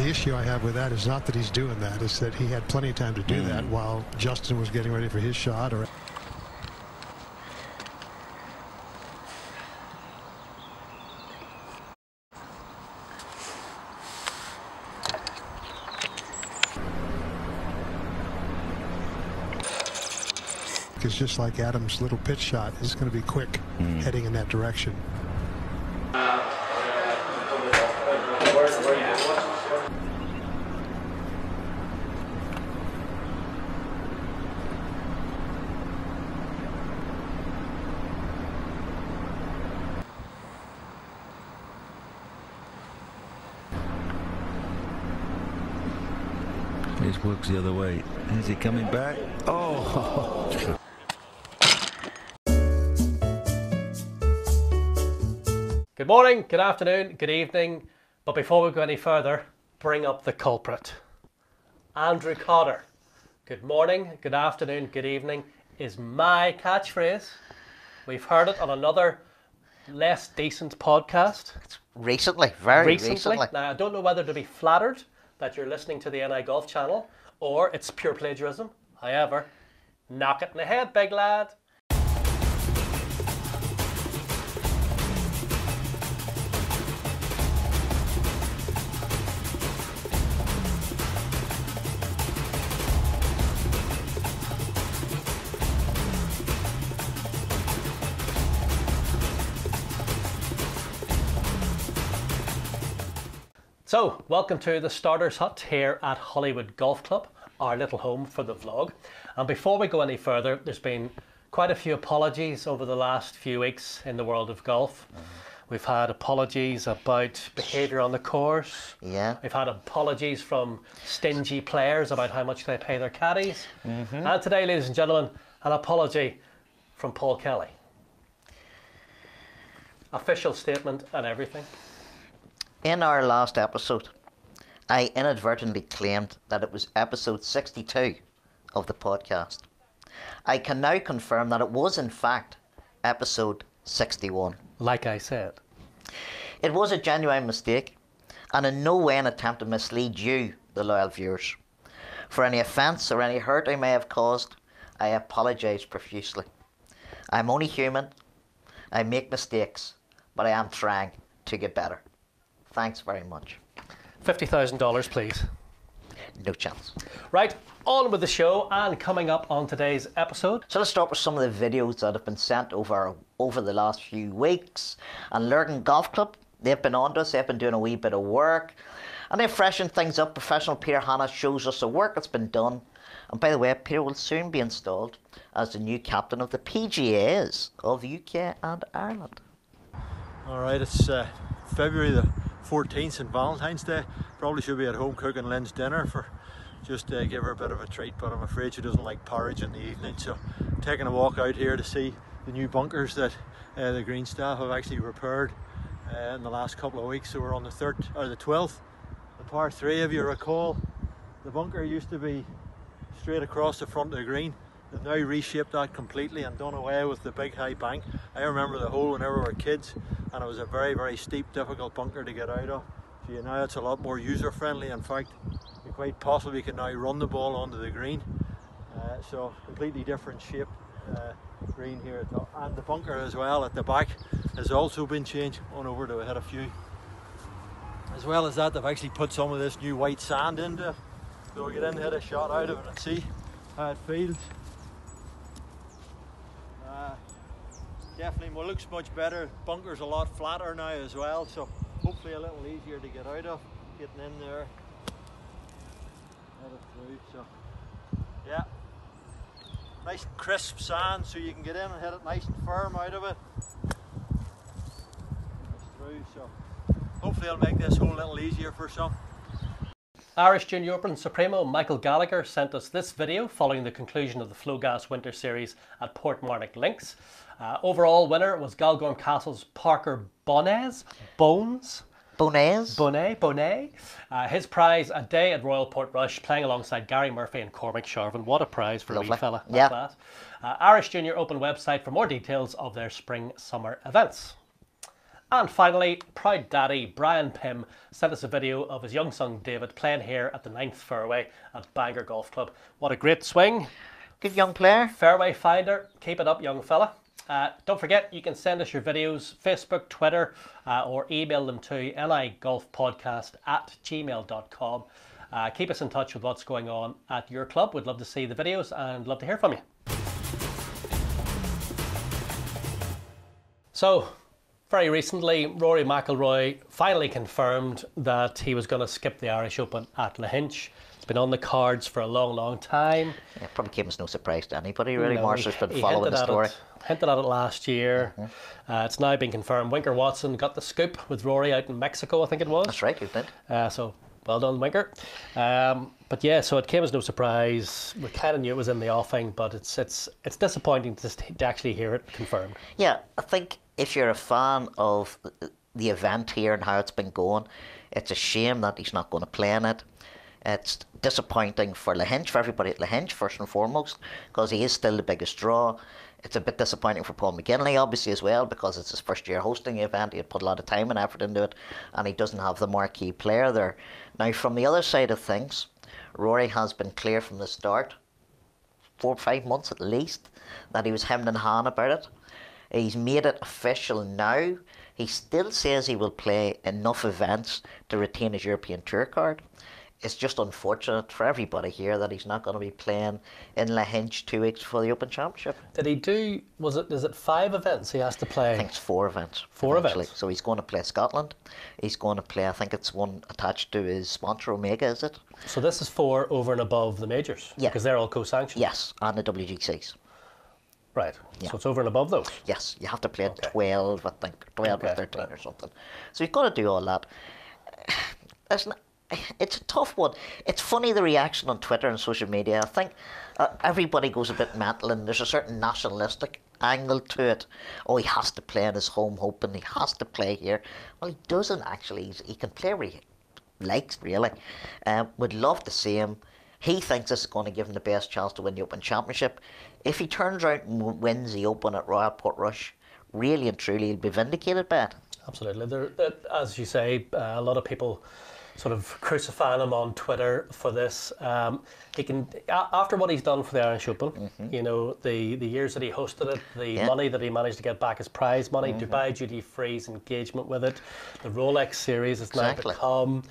The issue I have with that is not that he's doing that, it's that he had plenty of time to do that while Justin was getting ready for his shot. Or it's just like Adam's little pitch shot. It's going to be quick heading in that direction. His works the other way. Is he coming back? Oh! Good morning, good afternoon, good evening. But before we go any further, bring up the culprit. Andrew Cotter. Good morning, good afternoon, good evening is my catchphrase. We've heard it on another less decent podcast. Recently, very recently. Now, I don't know whether to be flattered that you're listening to the NI Golf channel or it's pure plagiarism. However, knock it in the head, big lad. So, welcome to the Starter's Hut here at Hollywood Golf Club, our little home for the vlog. And before we go any further, there's been quite a few apologies over the last few weeks in the world of golf. We've had apologies about behaviour on the course. Yeah. We've had apologies from stingy players about how much they pay their caddies. And today, ladies and gentlemen, an apology from Paul Kelly. Official statement and everything. In our last episode, I inadvertently claimed that it was episode 62 of the podcast. I can now confirm that it was in fact episode 61. Like I said. It was a genuine mistake and in no way an attempt to mislead you, the loyal viewers. For any offence or any hurt I may have caused, I apologise profusely. I'm only human, I make mistakes, but I am trying to get better. Thanks very much. $50,000, please. No chance. Right, on with the show and coming up on today's episode. So let's start with some of the videos that have been sent over the last few weeks. And Lurgan Golf Club, they've been on to us, they've been doing a wee bit of work. And they've freshened things up. Professional Peter Hanna shows us the work that's been done. And by the way, Peter will soon be installed as the new captain of the PGAs of the UK and Ireland. Alright, it's February the 14th and Valentine's Day. Probably should be at home cooking Lynn's dinner for just to give her a bit of a treat, but I'm afraid she doesn't like porridge in the evening, so taking a walk out here to see the new bunkers that the green staff have actually repaired in the last couple of weeks. So we're on the 12th, the par 3. If you recall, the bunker used to be straight across the front of the green. They've now reshaped that completely and done away with the big high bank. I remember the hole whenever we were kids, and it was a very, very steep, difficult bunker to get out of. So now it's a lot more user friendly. In fact, you quite possibly can now run the ball onto the green. So completely different shape green here, and the bunker as well at the back has also been changed. On over to hit a few. As well as that, they've actually put some of this new white sand into it, so we'll get in and hit a shot out of it and see how it feels. Definitely looks much better. Bunker's a lot flatter now as well, so hopefully a little easier to get out of. Getting in there, hit it through. So yeah, nice crisp sand, so you can get in and hit it nice and firm out of it. It's through, so hopefully it'll make this hole a little easier for some. Irish Junior Open Supremo Michael Gallagher sent us this video following the conclusion of the Flowgas Winter Series at Portmarnock Links. Overall winner was Galgorm Castle's Parker Bonet. His prize, a day at Royal Portrush, playing alongside Gary Murphy and Cormac Sharvin. What a prize for a wee fella. Yeah. Class. Irish Junior Open website for more details of their spring-summer events. And finally, proud daddy Brian Pym sent us a video of his young son David playing here at the 9th fairway at Bangor Golf Club. What a great swing. Good young player. Fairway finder. Keep it up, young fella. Don't forget, you can send us your videos, Facebook, Twitter, or email them to ligolfpodcast@gmail.com. Keep us in touch with what's going on at your club. We'd love to see the videos and love to hear from you. So, very recently, Rory McIlroy finally confirmed that he was going to skip the Irish Open at Lahinch. It's been on the cards for a long, long time. Yeah, probably came as no surprise to anybody, really. No, Marshall's been following the story. Hinted at it last year. It's now been confirmed. Winker Watson got the scoop with Rory out in Mexico, I think it was. That's right, you did. So, well done, Winker. But yeah, so it came as no surprise. We kind of knew it was in the offing, but it's disappointing to actually hear it confirmed. Yeah, I think if you're a fan of the event here and how it's been going, it's a shame that he's not going to play in it. It's disappointing for Lahinch, for everybody at Lahinch, first and foremost, because he is still the biggest draw. It's a bit disappointing for Paul McGinley, obviously, as well, because it's his first year hosting the event. He had put a lot of time and effort into it, and he doesn't have the marquee player there. Now, from the other side of things, Rory has been clear from the start, 4 or 5 months at least, that he was hemmed and hawing about it. He's made it official now. He still says he will play enough events to retain his European Tour card. It's just unfortunate for everybody here that he's not going to be playing in Lahinch 2 weeks before the Open Championship. Did he do, is it 5 events he has to play? I think it's 4 events. 4 events? So he's going to play Scotland. He's going to play, I think it's one attached to his sponsor Omega, is it? So this is 4 over and above the majors? Yeah. Because they're all co-sanctioned? Yes, and the WGCs. Right, yeah. So it's over and above those? Yes, you have to play 12, I think, 12 or 13 or something. So you've got to do all that. It's a tough one. It's funny, the reaction on Twitter and social media. I think everybody goes a bit mental, and there's a certain nationalistic angle to it. Oh, he has to play in his home open, he has to play here. Well, he doesn't actually. He can play where he likes, really. Would love to see him. He thinks this is going to give him the best chance to win the Open Championship. If he turns out and wins the Open at Royal Portrush, really and truly, he'll be vindicated by it. Absolutely. As you say, a lot of people sort of crucifying him on Twitter for this. He can, after what he's done for the Irish Open, you know, the years that he hosted it, the money that he managed to get back as prize money, Dubai Duty Free's engagement with it, the Rolex series has now become.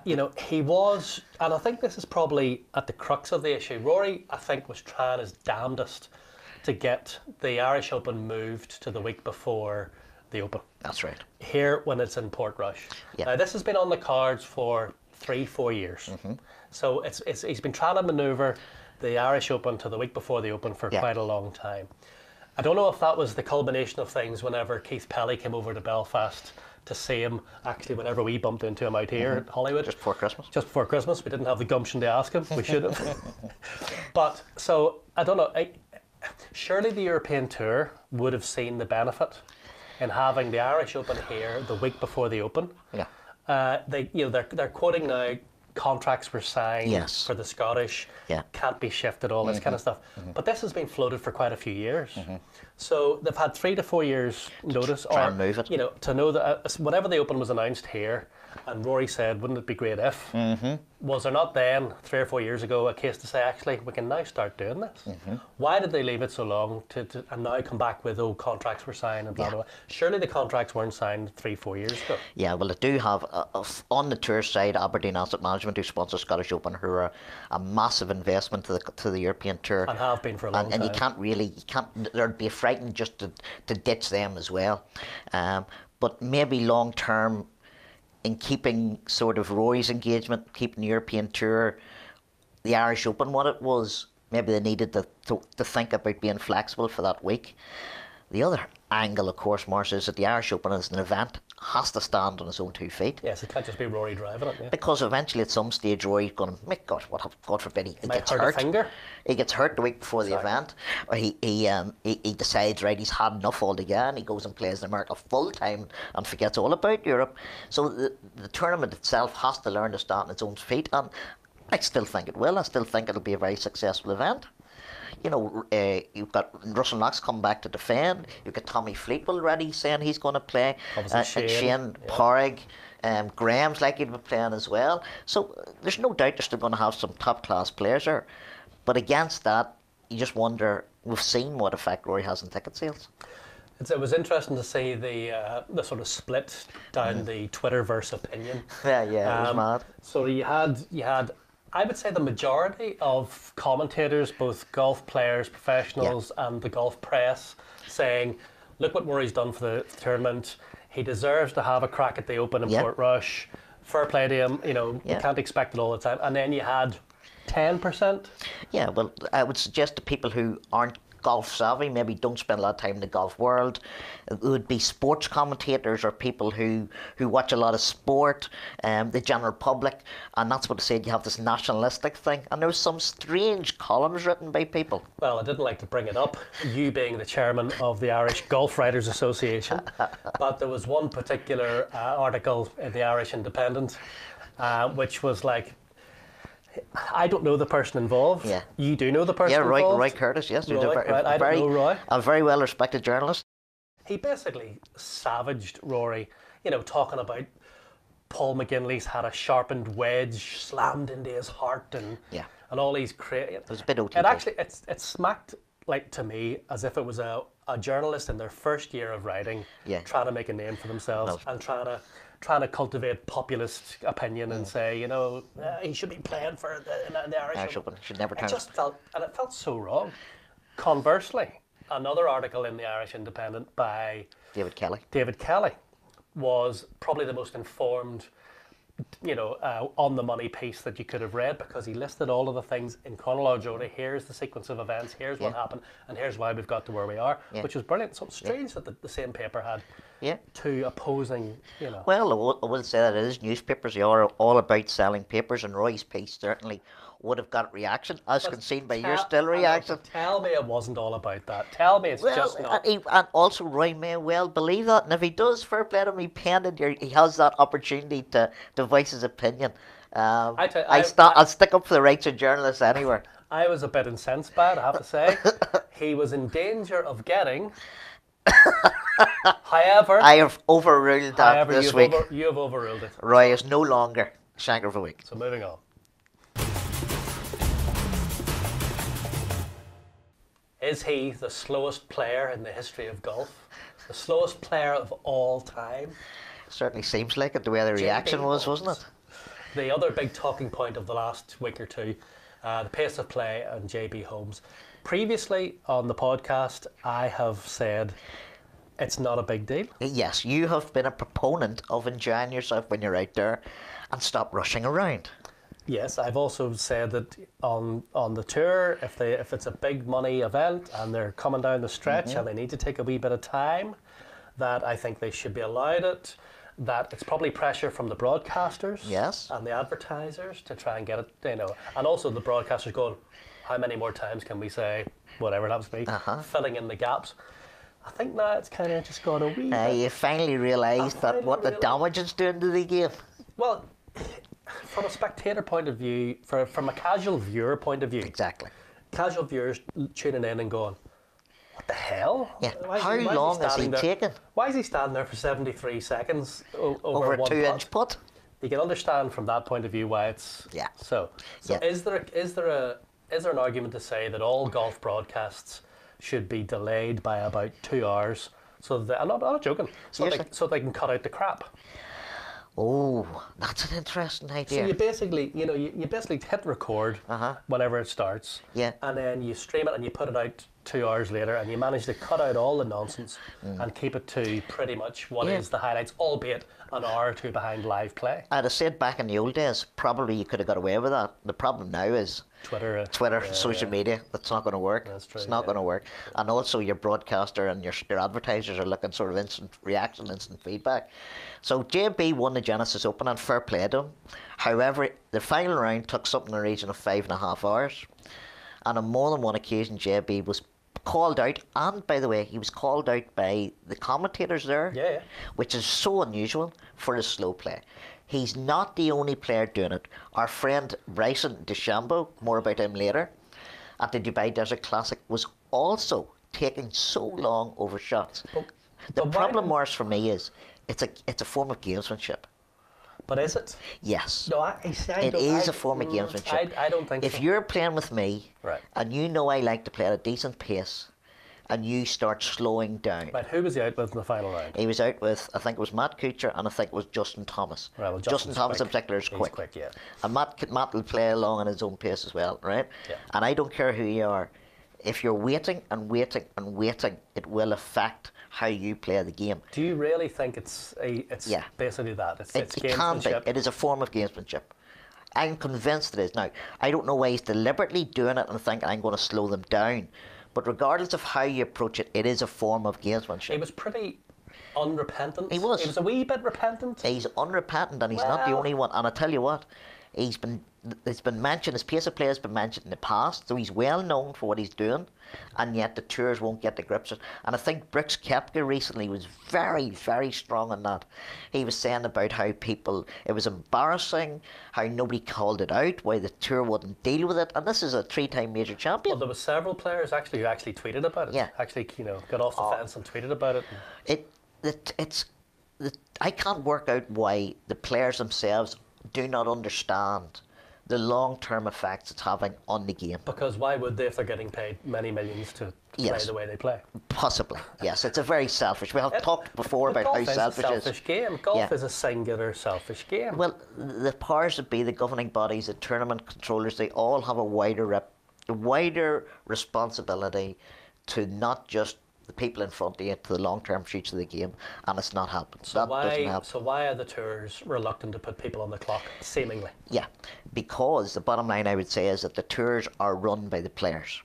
You know, he was, and I think this is probably at the crux of the issue. Rory, I think, was trying his damnedest to get the Irish Open moved to the week before the Open. That's right. Here when it's in Portrush. Yep. Now this has been on the cards for 3-4 years. So he's been trying to manoeuvre the Irish Open to the week before the Open for quite a long time. I don't know if that was the culmination of things whenever Keith Pelly came over to Belfast to see him, actually, whenever we bumped into him out here at Hollywood. Just before Christmas. Just before Christmas. We didn't have the gumption to ask him. We should have. But, so, I don't know. Surely the European Tour would have seen the benefit in having the Irish Open here the week before the Open. Yeah. They're quoting now, contracts were signed for the Scottish, can't be shifted, all this kind of stuff. But this has been floated for quite a few years. So they've had 3 to 4 years notice, try and move it. You know, to know that whenever the Open was announced here, and Rory said, wouldn't it be great if? Was there not then, 3 or 4 years ago, a case to say, actually, we can now start doing this? Why did they leave it so long and now come back with, oh, contracts were signed and blah, blah, blah? Surely the contracts weren't signed 3-4 years ago. Yeah, well, they do have, on the tour side, Aberdeen Asset Management, who sponsors Scottish Open, who are a massive investment to the European Tour. And have been for a long time. And you can't really, there'd be a frightened just to ditch them as well. But maybe long term, in keeping sort of Rory's engagement, keeping the European Tour, the Irish Open what it was, maybe they needed to think about being flexible for that week. The other angle, of course, Marsh, is that the Irish Open as an event has to stand on its own 2 feet. Yes, it can't just be Rory driving it. Yeah. Because eventually, at some stage, Rory's going to, God forbid, he gets hurt. A finger. He gets hurt the week before the event, or he decides, right, he's had enough altogether, and he goes and plays in America full time and forgets all about Europe. So the tournament itself has to learn to stand on its own feet, and I still think it will. I still think it'll be a very successful event. you know, you've got Russell Knox come back to defend. You've got Tommy Fleetwood already saying he's going to play. Obviously And Shane Porrig. Graham's likely to be playing as well. So there's no doubt they're still going to have some top-class players there. But against that, you just wonder, we've seen what effect Rory has on ticket sales. It was interesting to see the sort of split down the Twitterverse opinion. Yeah, it was mad. So you had, I would say, the majority of commentators, both golf players, professionals, and the golf press, saying, "Look what Rory's done for the tournament. He deserves to have a crack at the Open in Portrush. Fair play to him. You know, you can't expect it all the time." And then you had 10%. Yeah, well, I would suggest to people who aren't golf savvy, maybe don't spend a lot of time in the golf world, it would be sports commentators or people who watch a lot of sport, the general public, and that's what I said, you have this nationalistic thing, and there was some strange columns written by people. Well, I didn't like to bring it up, you being the chairman of the Irish Golf Writers Association, but there was one particular article in the Irish Independent, which was like, I don't know the person involved. Yeah. You do know the person involved? Yeah, Roy Curtis, yes. Roy, I don't know Roy. A very well-respected journalist. He basically savaged Rory, you know, talking about Paul McGinley's had a sharpened wedge slammed into his heart and all these crazy... It was a bit OTT. It actually, it smacked, like, to me, as if it was a journalist in their first year of writing, trying to make a name for themselves and trying to cultivate populist opinion and say, you know, he should be playing for the Irish Open. Should never turn. It just felt so wrong. Conversely, another article in the Irish Independent by David Kelly was probably the most informed, you know, on the money piece that you could have read, because he listed all of the things in chronological order. Here's the sequence of events, here's what happened, and here's why we've got to where we are, which was brilliant. So it's strange that the same paper had two opposing, you know. Well, I will say that it is newspapers. They are all about selling papers, and Roy's piece certainly would have got reaction, as can seen by your still reaction. Tell me it wasn't all about that. Tell me it's just not. And also Roy may well believe that, and if he does, fair play to him, he has that opportunity to voice his opinion. I'll stick up for the rights of journalists anywhere. I was a bit incensed by it, I have to say. He was in danger of getting... However... I have overruled that this week. You have overruled it. Roy is no longer Shanker of the Week. So moving on. Is he the slowest player in the history of golf? The slowest player of all time? Certainly seems like it, the way the reaction was, wasn't it? The other big talking point of the last week or two, the pace of play and JB Holmes. Previously on the podcast, I have said it's not a big deal. Yes, you have been a proponent of enjoying yourself when you're out there and stop rushing around. Yes, I've also said that on the tour, if it's a big money event and they're coming down the stretch and they need to take a wee bit of time, that I think they should be allowed it. That it's probably pressure from the broadcasters and the advertisers to try and get it, you know, and also the broadcasters going, how many more times can we say whatever it happens to be, filling in the gaps. I think now it's kind of just gone a wee bit. You finally realised that what the damage is doing to the game. Well, from a spectator point of view, from a casual viewer point of view, exactly, casual viewers tuning in and going, what the hell? Yeah. How long is he taking? Why is he standing there for 73 seconds over a 2-inch putt? You can understand from that point of view why it's so. Is there an argument to say that all golf broadcasts should be delayed by about 2 hours, so that I'm not joking, so they can cut out the crap? Oh, that's an interesting idea. So you basically, you hit record whenever it starts, and then you stream it and you put it out 2 hours later, and you manage to cut out all the nonsense and keep it to pretty much what is the highlights, albeit an hour or two behind live play. I'd have said back in the old days, probably you could have got away with that. The problem now is Twitter, social media. That's not going to work. That's true, it's not going to work. And also your broadcaster and your advertisers are looking sort of instant reaction, instant feedback. So JB won the Genesis Open, and fair play to him. However, the final round took something in the region of 5.5 hours. And on more than one occasion, JB was called out, and by the way, he was called out by the commentators there, which is so unusual for his slow play. He's not the only player doing it. Our friend Bryson DeChambeau, more about him later, at the Dubai Desert Classic was also taking so long over shots. The problem, Morris, for me is it's a form of gamesmanship. But is it? Yes. No, it is a form of gamesmanship. I don't think so. If you're playing with me, right, and you know I like to play at a decent pace, and you start slowing down. Right, who was he out with in the final round? He was out with, I think it was Matt Kuchar, and I think it was Justin Thomas. Right, well, Justin Thomas in particular is quick. He's quick, yeah. And Matt will play along at his own pace as well, right? Yeah. And I don't care who you are. If you're waiting and waiting and waiting, it will affect how you play the game. Do you really think it's basically that? It's it can be. gamesmanship? It is a form of gamesmanship. I'm convinced it is. Now, I don't know why he's deliberately doing it and thinking I'm going to slow them down. But regardless of how you approach it, it is a form of gamesmanship. He was pretty unrepentant. He was. He was a wee bit repentant. He's unrepentant, and he's not the only one. And I tell you what, it's been mentioned, his pace of play has been mentioned in the past, so he's well known for what he's doing, and yet the tours won't get the grips. And I think Brooks Koepka recently was very, very strong on that. He was saying about how it was embarrassing, how nobody called it out, why the tour wouldn't deal with it, and this is a 3-time major champion. Well, there were several players who actually tweeted about it. Yeah. Actually, got off the fence and tweeted about it. I can't work out why the players themselves do not understand the long-term effects it's having on the game. Because why would they if they're getting paid many millions to play the way they play? Possibly, yes. It's a very selfish. We have talked before about how selfish it is. Golf is a selfish game. Golf is a singular selfish game. Well, the powers that be, the governing bodies, the tournament controllers, they all have a wider responsibility to not just the people in front of you, to the long-term future of the game, and it's not helping. So why are the tours reluctant to put people on the clock, seemingly? Yeah, because the bottom line, I would say, is that the tours are run by the players.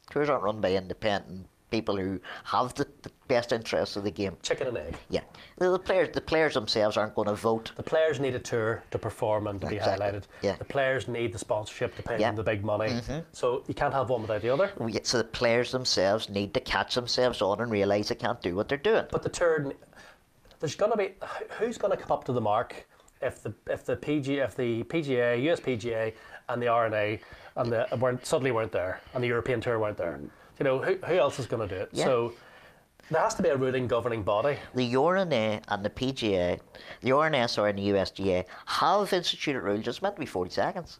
Tours aren't run by independent people who have the best interests of the game. Chicken and egg. Yeah, the players themselves aren't going to vote. The players need a tour to perform and to be highlighted. Yeah. The players need the sponsorship to pay them the big money. Mm-hmm. So you can't have one without the other. So the players themselves need to catch themselves on and realise they can't do what they're doing. But the tour, there's going to be, who's going to come up to the mark if the PGA, USPGA, and the R&A suddenly weren't there, and the European Tour weren't there? Who else is going to do it? Yeah. So there has to be a ruling governing body. The R&A and the PGA, the R&S and the USGA have instituted rules. It's meant to be 40 seconds.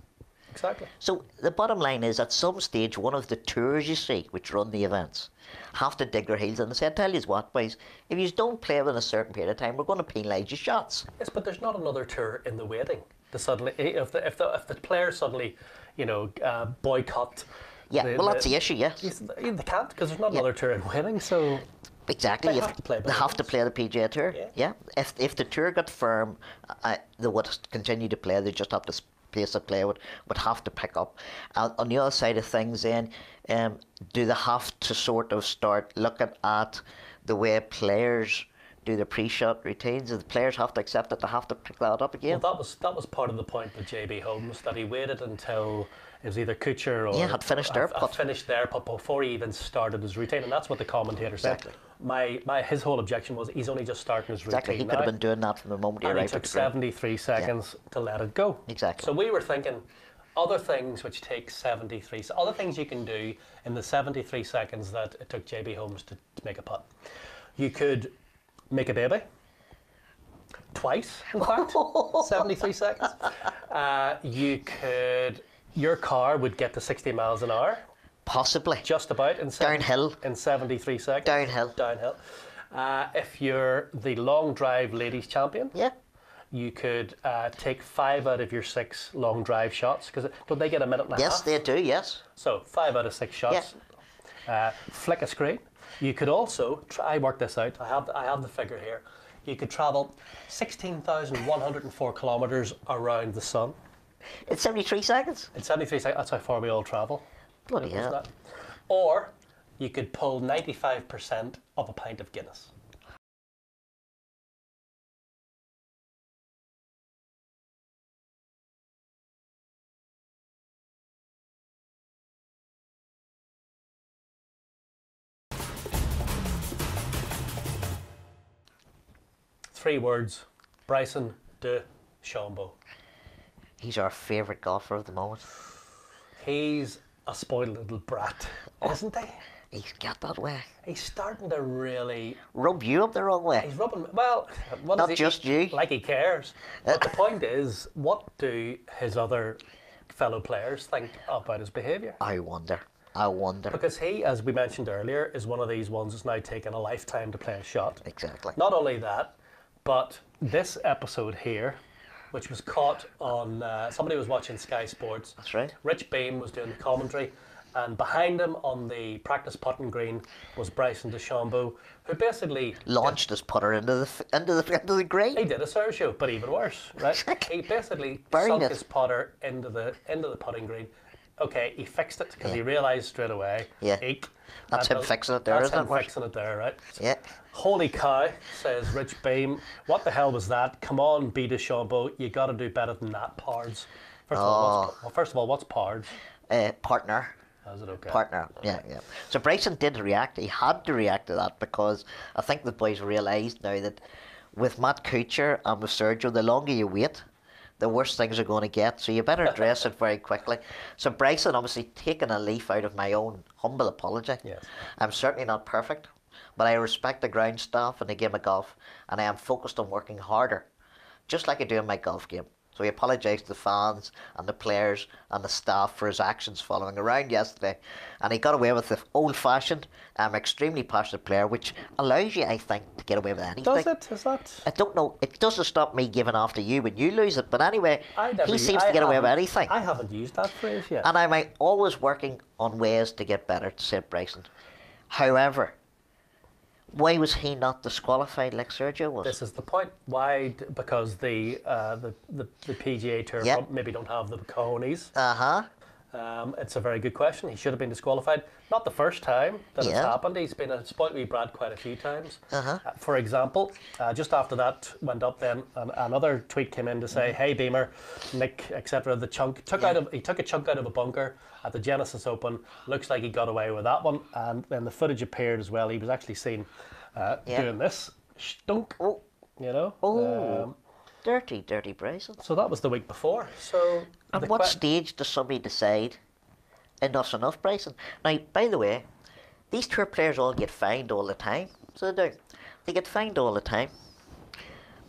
Exactly. So the bottom line is, at some stage, one of the tours you see, which run the events, have to dig their heels in and say, I tell you what, boys, if you don't play within a certain period of time, we're going to penalise your shots. Yes, but there's not another tour in the waiting. Suddenly, if the players suddenly, boycott. Yeah, that's the issue, yes. They can't, because there's not another tour in waiting, so... Exactly. They have to play the PGA Tour. Yeah. If the tour got firm, they would continue to play. They just have to pace of play would have to pick up. On the other side of things, then, do they have to sort of start looking at the way players do the pre-shot routines? Do the players have to accept that they have to pick that up again? Well, that was part of the point with JB Holmes, that he waited until it was either Kuchar or had finished their putt before he even started his routine, and that's what the commentator said. His whole objection was he's only just starting his routine. Exactly, he could have been doing that from the moment he arrived. And he took 73 seconds to let it go. Exactly. So we were thinking other things which take 73, other things you can do in the 73 seconds that it took JB Holmes to make a putt. You could make a baby. Twice, in fact, 73 seconds. Your car would get to 60 miles an hour. Possibly. Just about. Downhill. In 73 seconds. Downhill. If you're the long drive ladies champion, you could take 5 out of your 6 long drive shots, because don't they get a minute and a half? Yes, they do, yes. So 5 out of 6 shots. Flick a screen. You could also, I worked this out, I have the figure here. You could travel 16,104 kilometres around the sun. In 73 seconds? In 73 seconds, that's how far we all travel. Bloody hell. Or you could pull 95% of a pint of Guinness. Three words: Bryson DeChambeau. He's our favourite golfer of the moment. He's a spoiled little brat, isn't he? He's got that way. He's starting to really... Rub you up the wrong way. He's rubbing... Well, what Not is just you. Like he cares. But the point is, what do his other fellow players think about his behaviour? I wonder. Because he, as we mentioned earlier, is one of these ones that's now taken a lifetime to play a shot. Exactly. Not only that, but this episode here, which was caught on... somebody was watching Sky Sports. That's right. Rich Beam was doing the commentary, and behind him on the practice putting green was Bryson DeChambeau, who basically Launched his putter into the green. he did a Sergio, but even worse, right? He basically Buried sunk it. his putter into the putting green. Okay, he fixed it because he realised straight away. Yeah. Eek. That's him fixing it there, That's isn't him it? fixing it there, right? Yeah. Holy cow, says Rich Beam. What the hell was that? Come on, B. DeChambeau. You got to do better than that, Pards. First of all, what's Pards? Partner. Is it okay? Partner, yeah. So Bryson did react. He had to react to that because I think the boys realised now that with Matt Kuchar and with Sergio, the longer you wait, the worse things are going to get. So you better address it very quickly. So Bryson obviously taking a leaf out of my own humble apology. Yes. I'm certainly not perfect, but I respect the ground staff and the game of golf, and I am focused on working harder, just like I do in my golf game. So he apologised to the fans and the players and the staff for his actions following a round yesterday. And he got away with the old-fashioned, extremely passionate player, which allows you, I think, to get away with anything. Does it? Is that? I don't know. It doesn't stop me giving after you when you lose it. But anyway, he seems to get away with anything. I haven't used that phrase yet. And I'm always working on ways to get better, said Bryson. However, why was he not disqualified like Sergio was? This is the point. Why? Because the PGA Tour maybe don't have the cojones. It's a very good question. He should have been disqualified. Not the first time that it's happened. He's been a spoilt wee brat quite a few times. For example, just after that went up, then another tweet came in to say, "Hey Beamer, Nick, etc." The chunk he took a chunk out of a bunker at the Genesis Open. Looks like he got away with that one, and then the footage appeared as well. He was actually seen doing this stunk. Oh. You know. Oh. Dirty Bryson. So that was the week before. So at what stage does somebody decide enough's enough, Bryson? Now, by the way, these tour players all get fined all the time. So they do. They get fined all the time.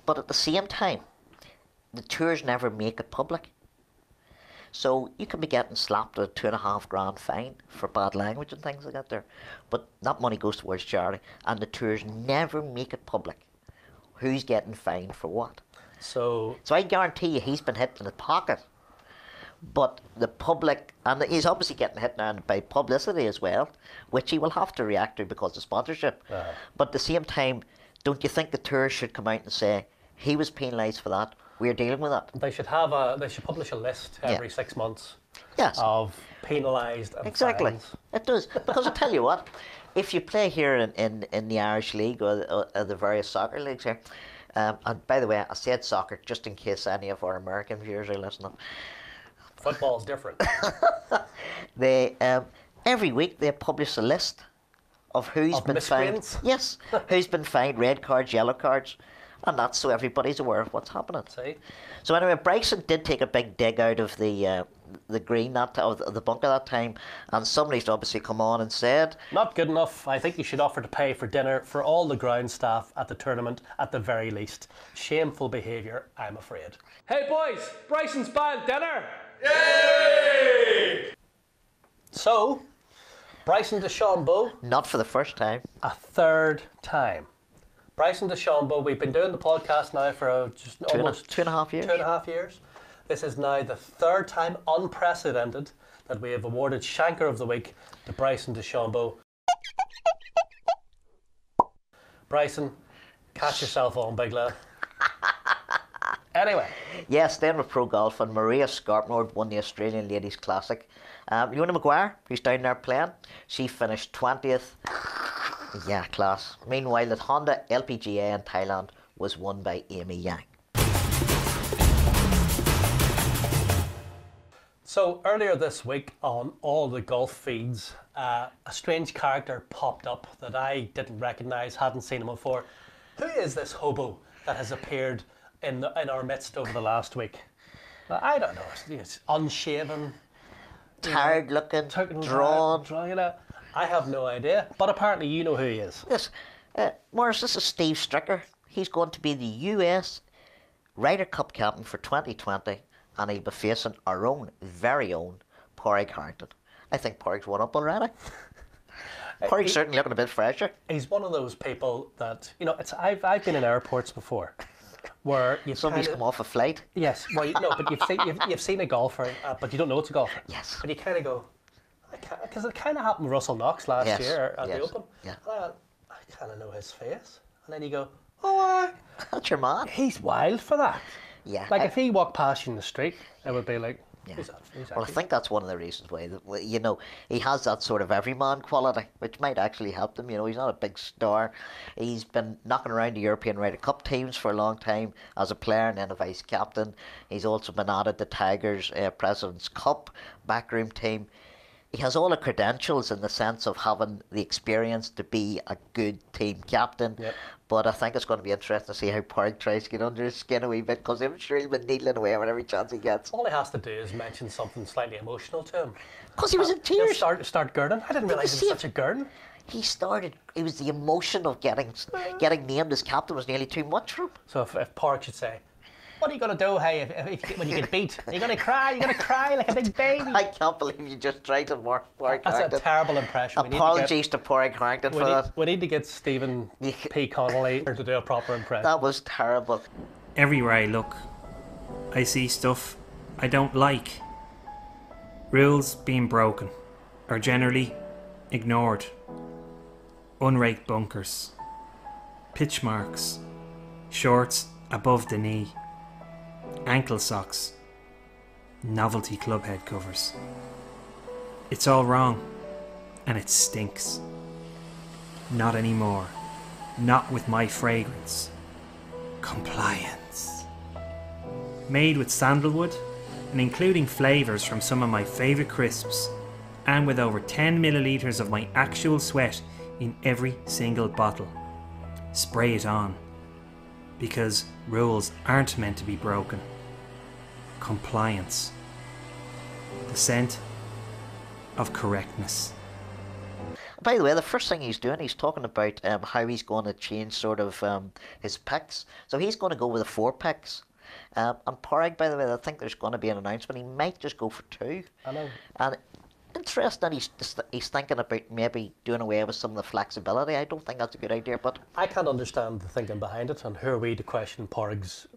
But at the same time, the tours never make it public. So you can be getting slapped with a $2,500 fine for bad language and things like that there. But that money goes towards charity, and the tours never make it public. Who's getting fined for what? So I guarantee you he's been hit in the pocket. But the public, and he's obviously getting hit now by publicity as well, which he will have to react to because of sponsorship. But at the same time, don't you think the tour should come out and say, he was penalised for that, we're dealing with that? They should publish a list every 6 months of penalised and fines. It does. Because I tell you what, if you play here in the Irish League or the various soccer leagues here, and by the way, I said soccer just in case any of our American viewers are listening. Football's different. They every week they publish a list of who's been fined. Yes, who's been fined, red cards, yellow cards, and that's so everybody's aware of what's happening. See? So anyway, Bryson did take a big dig out of the green of the bunker that time, and somebody's obviously come on and said, not good enough. I think you should offer to pay for dinner for all the ground staff at the tournament at the very least. Shameful behaviour, I'm afraid. Hey boys, Bryson's buying dinner. Yay! So, Bryson DeChambeau. Not for the first time. A third time. Bryson DeChambeau, we've been doing the podcast now for just almost 2.5 years. 2.5 years. This is now the third time, unprecedented, that we have awarded Shanker of the Week to Bryson DeChambeau. Bryson, catch yourself on, big lad. Anyway. Yes, then with pro golf, and Maria Scarpnord won the Australian Ladies Classic. Leona Maguire, who's down there playing, she finished 20th. Yeah, class. Meanwhile, the Honda LPGA in Thailand was won by Amy Yang. So earlier this week on all the golf feeds, a strange character popped up that I didn't recognise, hadn't seen him before. Who is this hobo that has appeared in our midst over the last week? I don't know. It's unshaven, tired looking, drawn. You know, I have no idea, but apparently you know who he is. Yes, Morris, this is Steve Stricker. He's going to be the US Ryder Cup captain for 2020, and he'll be facing our own, very own, Pádraig Harrington. I think Pádraig's won up already. Pádraig's certainly looking a bit fresher. He's one of those people that, you know, I've been in airports before where somebody's come off a flight. Yes, well, but you've seen a golfer, but you don't know it's a golfer. Yes. But you kind of go, because it kind of happened with Russell Knox last year at the Open. Yeah. And I kind of know his face, and then you go, oh, that's your man. He's wild for that. Yeah. Like if he walked past you in the street, it would be like, yeah. Who's Well, I think that's one of the reasons why, you know, he has that sort of everyman quality, which might actually help him. You know, he's not a big star. He's been knocking around the European Ryder Cup teams for a long time as a player and then a vice captain. He's also been added the Tigers President's Cup backroom team. He has all the credentials in the sense of having the experience to be a good team captain. Yep. But I think it's going to be interesting to see how Pádraig tries to get under his skin a wee bit, because I'm sure he'll be needling away with every chance he gets. All he has to do is mention something slightly emotional to him. Because he was in tears. Start gurning. I didn't realise he was such a gurn. It was the emotion of getting named as captain was nearly too much for him. So if Pádraig should say, what are you going to do, hey, when you get beat? Are you going to cry? You're going to cry like a big baby? I can't believe you just tried to mark Pádraig Harrington. That's a terrible impression. Apologies to Pádraig Harrington for that. We need to get Stephen P. Connolly to do a proper impression. That was terrible. Everywhere I look, I see stuff I don't like. Rules being broken, or generally ignored. Unraked bunkers. Pitch marks. Shorts above the knee. Ankle socks, novelty club head covers. It's all wrong, and it stinks. Not anymore. Not with my fragrance. Compliance. Made with sandalwood, and including flavours from some of my favourite crisps, and with over 10 millilitres of my actual sweat in every single bottle. Spray it on. Because rules aren't meant to be broken. Compliance. The scent of correctness. By the way, the first thing he's doing, he's talking about how he's going to change sort of his picks. So he's going to go with the 4 picks. And Pádraig, by the way, I think there's going to be an announcement. He might just go for 2. I know. And interesting, he's thinking about maybe doing away with some of the flexibility. I don't think that's a good idea, but I can't understand the thinking behind it, and who are we to question Pádraig's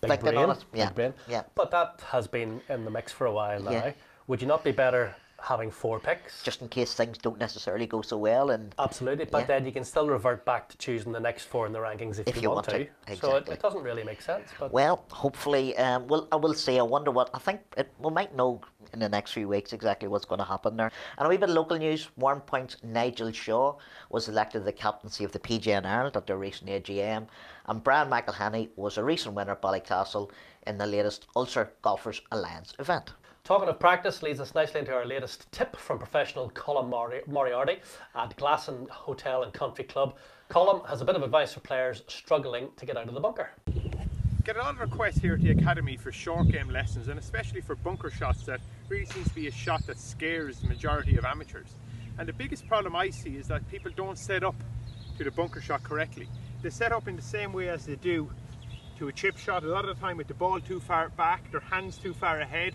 big thinking brain? on it. Yeah. Big brain. Yeah. But that has been in the mix for a while now. Yeah. Would you not be better having 4 picks? just in case things don't necessarily go so well. And absolutely, but then you can still revert back to choosing the next 4 in the rankings if you want to. Exactly. So it doesn't really make sense. But well, hopefully, I will say, I wonder what, I think we might know in the next few weeks exactly what's going to happen there. And a wee bit of local news, Warren Point's Nigel Shaw was elected to the captaincy of the PGA in Ireland at their recent AGM. And Brian McElhenney was a recent winner at Ballycastle in the latest Ulster Golfers Alliance event. Talking of practice leads us nicely into our latest tip from professional Colm Moriarty at Glasson Hotel and Country Club. Colm has a bit of advice for players struggling to get out of the bunker. Get a lot of requests here at the Academy for short game lessons, and especially for bunker shots. That really seems to be a shot that scares the majority of amateurs. And the biggest problem I see is that people don't set up to the bunker shot correctly. They set up in the same way as they do to a chip shot, a lot of the time with the ball too far back, their hands too far ahead,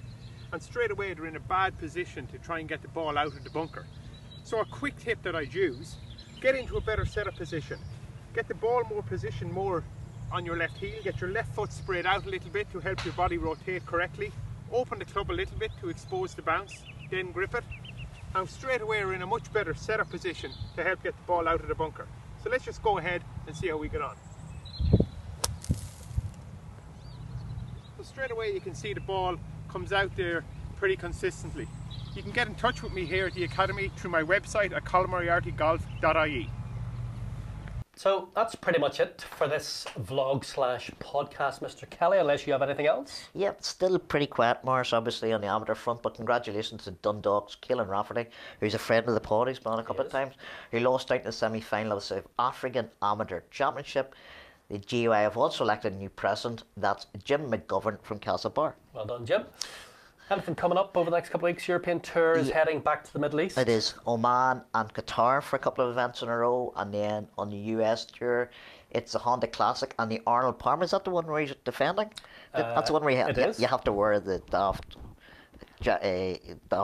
and straight away they're in a bad position to try and get the ball out of the bunker. So a quick tip that I'd use, get into a better setup position. Get the ball more positioned more on your left heel, get your left foot spread out a little bit to help your body rotate correctly. Open the club a little bit to expose the bounce, then grip it. And straight away we're in a much better setup position to help get the ball out of the bunker. So let's just go ahead and see how we get on. So straight away you can see the ball comes out there pretty consistently. You can get in touch with me here at the Academy through my website at colmmoriartygolf.ie. So that's pretty much it for this vlog/podcast, Mr. Kelly, unless you have anything else? Yeah, it's still pretty quiet, Morris, obviously, on the amateur front, but congratulations to Dundalk's Keelan Rafferty, who's a friend of the pod, he's been on a couple of times, who lost out in the semi-final of the South African Amateur Championship. The GUI have also elected a new president, that's Jim McGovern from Castlebar. Well done, Jim. Anything coming up over the next couple of weeks? European tour is heading back to the Middle East. It is Oman and Qatar for a couple of events in a row, and then on the US tour, it's the Honda Classic and the Arnold Palmer. Is that the one where he's defending? That's the one where you have to wear the daft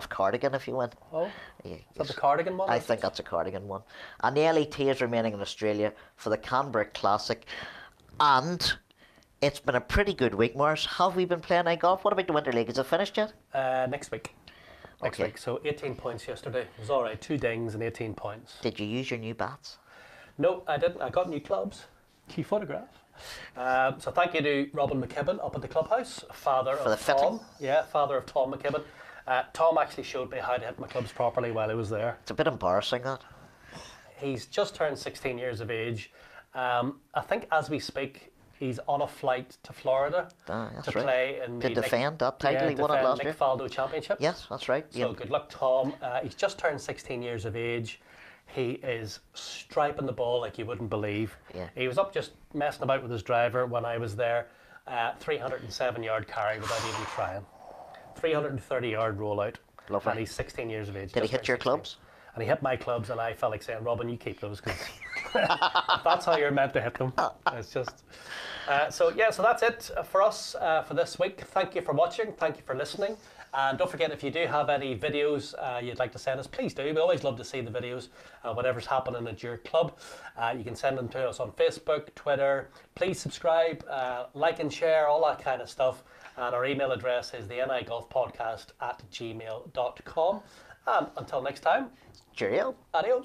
cardigan if you win. Oh, is that the cardigan one? I think that's a cardigan one. And the LET is remaining in Australia for the Canberra Classic. And it's been a pretty good week, Morris. Have we been playing any golf? What about the Winter League? Is it finished yet? Next week. Next week. So 18 points yesterday. It was all right. 2 dings and 18 points. Did you use your new bats? No, I didn't. I got new clubs. Key photograph. So thank you to Robin McKibben up at the clubhouse, father of Tom. Yeah, father of Tom McKibben. Tom actually showed me how to hit my clubs properly while he was there. It's a bit embarrassing, that. He's just turned 16 years of age. I think as we speak, he's on a flight to Florida to play in the defend that title. He won it last year. Nick Faldo Championship. Yes, that's right. So good luck, Tom. He's just turned 16 years of age. He is striping the ball like you wouldn't believe. Yeah. He was up just messing about with his driver when I was there. 307-yard carry without even trying. 330-yard rollout. Lovely. And he's 16 years of age. Did he hit your clubs? And he hit my clubs, and I felt like saying, Robin, you keep those, because that's how you're meant to hit them. It's just... So that's it for us for this week. Thank you for watching. Thank you for listening. And don't forget, if you do have any videos you'd like to send us, please do. We always love to see the videos, whatever's happening at your club. You can send them to us on Facebook, Twitter. Please subscribe, like and share, all that kind of stuff. And our email address is the nigolfpodcast@gmail.com. And until next time, cheerio. Adios.